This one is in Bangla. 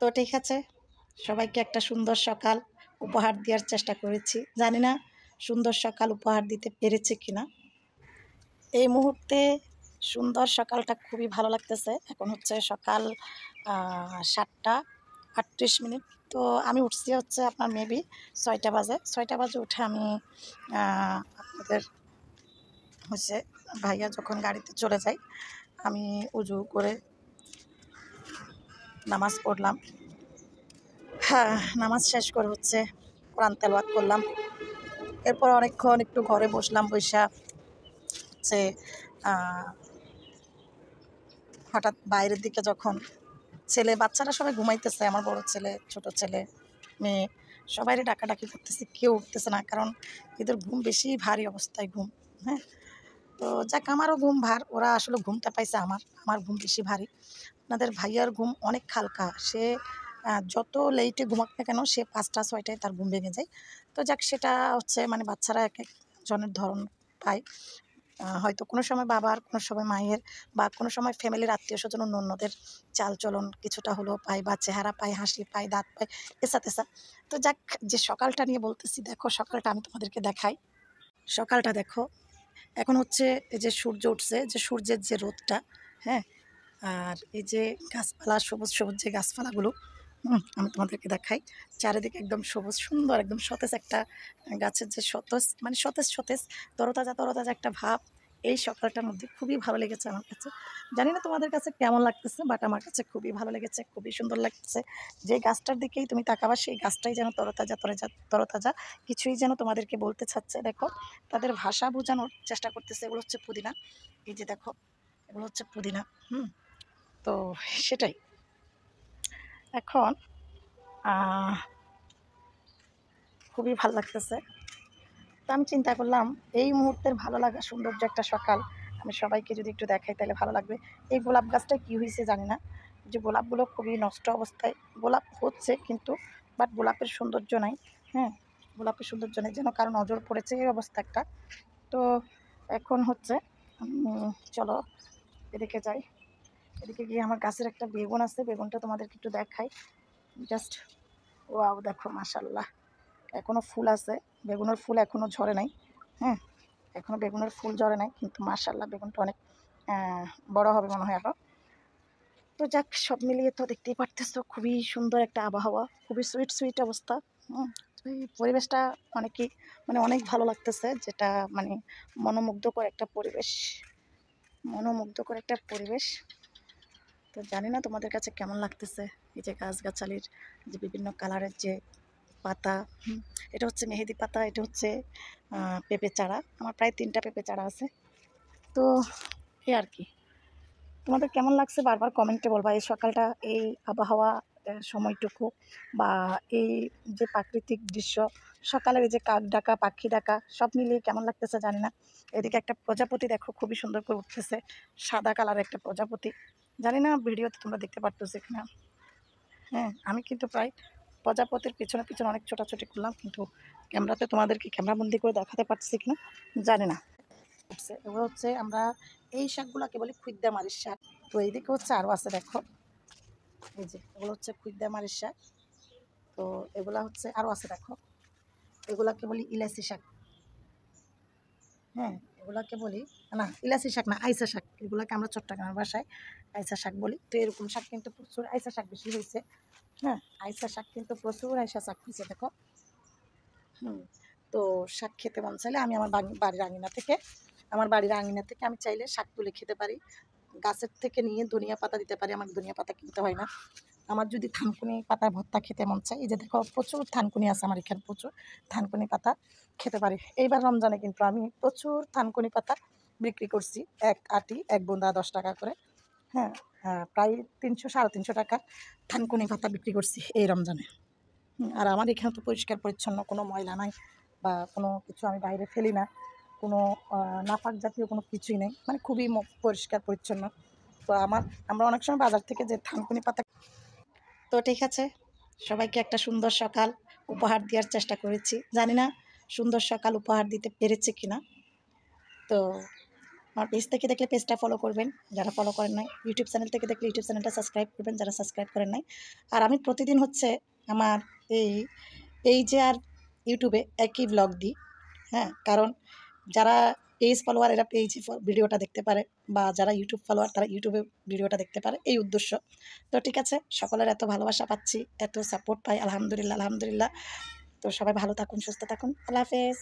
তো ঠিক আছে, সবাইকে একটা সুন্দর সকাল উপহার দেওয়ার চেষ্টা করেছি। জানি না সুন্দর সকাল উপহার দিতে পেরেছি কিনা। এই মুহূর্তে সুন্দর সকালটা খুবই ভালো লাগতেছে। এখন হচ্ছে সকাল 7টা 38 মিনিট। তো আমি উঠছি হচ্ছে আপনার মেবি 6টা বাজে। 6টা বাজে উঠে আমি আপনাদের হচ্ছে ভাইয়া যখন গাড়িতে চলে যায়, আমি উজু করে নামাজ পড়লাম। হ্যাঁ, নামাজ শেষ করে হচ্ছে কোরআন তেলাওয়াত করলাম। এরপর অনেকক্ষণ একটু ঘরে বসলাম। বইসা হচ্ছে হঠাৎ বাইরের দিকে যখন বাচ্চারা সবাই ঘুমাইতেছে, আমার বড় ছেলে, ছোট ছেলে, মেয়ে, সবাই ডাকাডাকি করতেছে, কেউ উঠতেছে না, কারণ এদের ঘুম বেশি ভারী অবস্থায় ঘুম। হ্যাঁ, তো যাক, আমারও ঘুম ভার, ওরা আসলে ঘুমটা পাইছে, আমার ঘুম বেশি ভারী। আপনাদের ভাইয়ার ঘুম অনেক হালকা, সে যত লেটে ঘুমাক না কেন, সে 5টা 6টায় তার ঘুম ভেঙে যায়। তো যাক, সেটা হচ্ছে মানে বাচ্চারা এক একজনের ধরন পায়। হয়তো কোনো সময় বাবার, কোনো সময় মায়ের, বা কোনো সময় ফ্যামিলির আত্মীয় স্বজন অন্যদের চালচলন কিছুটা হলেও পাই, বা চেহারা পাই, হাসি পাই, দাঁত পাই, এসা তেসা। তো যাক, যে সকালটা নিয়ে বলতেছি, দেখো সকালটা আমি তোমাদেরকে দেখাই। সকালটা দেখো, এখন হচ্ছে এই যে সূর্য উঠছে, যে সূর্যের যে রোদটা, হ্যাঁ, আর এই যে গাছপালা, সবুজ সবুজ যে গাছপালাগুলো, আমি তোমাদেরকে দেখাই। চারিদিকে একদম সবুজ সুন্দর, একদম সতেজ একটা গাছের যে সতেজ, মানে সতেজ সতেজ, তরতাজা তরতাজা একটা ভাব এই সকালটার মধ্যে খুবই ভালো লেগেছে আমার কাছে। জানি না তোমাদের কাছে কেমন লাগতেছে, বাট আমার কাছে খুবই ভালো লেগেছে, খুবই সুন্দর লাগতেছে। যে গাছটার দিকেই তুমি তাকাবা, সেই গাছটাই যেন তরতাজা তরতাজা তরতাজা, কিছুই যেন তোমাদেরকে বলতে চাচ্ছে। দেখো, তাদের ভাষা বোঝানোর চেষ্টা করতেছে। এগুলো হচ্ছে পুদিনা, এই যে দেখো, এগুলো হচ্ছে পুদিনা। তো সেটাই এখন খুবই ভালো লাগতেছে। তো আমি চিন্তা করলাম, এই মুহূর্তের ভালো লাগা সৌন্দর্য একটা সকাল আমি সবাইকে যদি একটু দেখাই তাহলে ভালো লাগবে। এই গোলাপ গাছটা কী হয়েছে জানি না, যে গোলাপগুলো খুবই নষ্ট অবস্থায়, গোলাপ হচ্ছে কিন্তু বাট গোলাপের সৌন্দর্য নাই। হ্যাঁ, গোলাপের সৌন্দর্য নেই, যেন কারো নজর পড়েছে এই অবস্থা একটা। তো এখন হচ্ছে চলো এদিকে যাই। এদিকে গিয়ে আমার গাছের একটা বেগুন আছে, বেগুনটা তোমাদেরকে একটু দেখাই। জাস্ট ওয়াও, দেখো মাশাল্লাহ, এখনও ফুল আছে, বেগুনের ফুল এখনও ঝরে নাই। হ্যাঁ, এখনও বেগুনের ফুল ঝরে নাই, কিন্তু মাশাল্লাহ বেগুনটা অনেক বড় হবে মনে হয় আরও। তো যাক, সব মিলিয়ে তো দেখতেই পারতেছো খুবই সুন্দর একটা আবহাওয়া, খুবই সুইট সুইট অবস্থা। তো এই পরিবেশটা অনেকই মানে অনেক ভালো লাগতেছে, যেটা মানে মনোমুগ্ধকর একটা পরিবেশ, মনোমুগ্ধকর একটা পরিবেশ। তো জানি না তোমাদের কাছে কেমন লাগতেছে। এই যে গাছগাছালির যে বিভিন্ন কালারের যে পাতা, এটা হচ্ছে মেহেদি পাতা, এটা হচ্ছে পেঁপে চারা, আমার প্রায় 3টা পেঁপে চারা আছে। তো এই আর কি, তোমাদের কেমন লাগছে বারবার কমেন্টে বলবা। এই সকালটা, এই আবহাওয়া, সময়টুকু, বা এই যে প্রাকৃতিক দৃশ্য, সকালের এই যে কাক ডাকা, পাখি ডাকা, সব মিলিয়ে কেমন লাগতেছে জানি না। এদিকে একটা প্রজাপতি দেখো খুবই সুন্দর করে উঠতেছে, সাদা কালারের একটা প্রজাপতি। জানি না ভিডিওতে তোমরা দেখতে পারতেছো কিনা। হ্যাঁ, আমি কিন্তু প্রায় প্রজাপতির পিছনে পিছনে অনেক ছোটাছুটি করলাম, কিন্তু ক্যামেরাতে তোমাদেরকে ক্যামেরাবন্দি করে দেখাতে পারতেছি কিনা জানি না। এগুলো হচ্ছে আমরা এই শাকগুলোকে বলি খুদ্দামারির শাক। তো এইদিকে হচ্ছে আরও আছে, দেখো এই যে এগুলো হচ্ছে খুদ্দামারির শাক। তো এগুলা হচ্ছে আরও আছে, দেখো এগুলাকে বলি ইলাচি শাক। হ্যাঁ, এগুলাকে বলি, না ইলাচি শাক না, আইসা শাক, এগুলাকে আমরা চট্টগ্রামের ভাষায় আইসা শাক বলি। তো এরকম শাক কিন্তু প্রচুর, আইসা শাক বেশি হয়েছে। হ্যাঁ, আইসা শাক কিন্তু প্রচুর আইসা শাক হয়েছে, দেখো। তো শাক খেতে মন চাইলে আমি আমার বাড়ির আঙিনা থেকে আমি চাইলে শাক তুলে খেতে পারি। গাছের থেকে নিয়ে ধনিয়া পাতা দিতে পারি, আমাকে ধনিয়া পাতা কিনতে হয় না। আমার যদি থানকুনি পাতার ভর্তা খেতে মন চায়, এই যে দেখো প্রচুর থানকুনি আছে আমার এখানে, প্রচুর থানকুনি পাতা খেতে পারি। এইবার রমজানে কিন্তু আমি প্রচুর থানকুনি পাতা বিক্রি করছি, এক আটি 1 বোঁদা 10 টাকা করে। হ্যাঁ, প্রায় 300 সাড়ে 300 টাকা থানকুনি পাতা বিক্রি করছি এই রমজানে। আর আমার এখানে তো পরিষ্কার পরিচ্ছন্ন, কোনো ময়লা নাই বা কোনো কিছু আমি বাইরে ফেলি না, কোনো নাপাক জাতীয় কোনো কিছুই নেই, মানে খুবই পরিষ্কার পরিচ্ছন্ন। তো আমরা অনেক সময় বাজার থেকে যে থানকুনি পাতা। তো ঠিক আছে, সবাইকে একটা সুন্দর সকাল উপহার দেওয়ার চেষ্টা করেছি। জানি না সুন্দর সকাল উপহার দিতে পেরেছি কিনা। তো আমার পেজ থেকে দেখলে পেজটা ফলো করবেন, যারা ফলো করেন নাই। ইউটিউব চ্যানেল থেকে দেখলে ইউটিউব চ্যানেলটা সাবস্ক্রাইব করবেন, যারা সাবস্ক্রাইব করেন নাই। আর আমি প্রতিদিন হচ্ছে আমার এই পেজে আর ইউটিউবে একই ব্লগ দিই। হ্যাঁ, কারণ যারা পেজ ফলোয়ার এরা পেজে ভিডিওটা দেখতে পারে, বা যারা ইউটিউব ফলোয়ার তারা ইউটিউবে ভিডিওটা দেখতে পারে, এই উদ্দেশ্য। তো ঠিক আছে, সকলের এত ভালোবাসা পাচ্ছি, এত সাপোর্ট পাই, আলহামদুলিল্লাহ আলহামদুলিল্লাহ। তো সবাই ভালো থাকুন, সুস্থ থাকুন, আল্লাহ হাফেজ।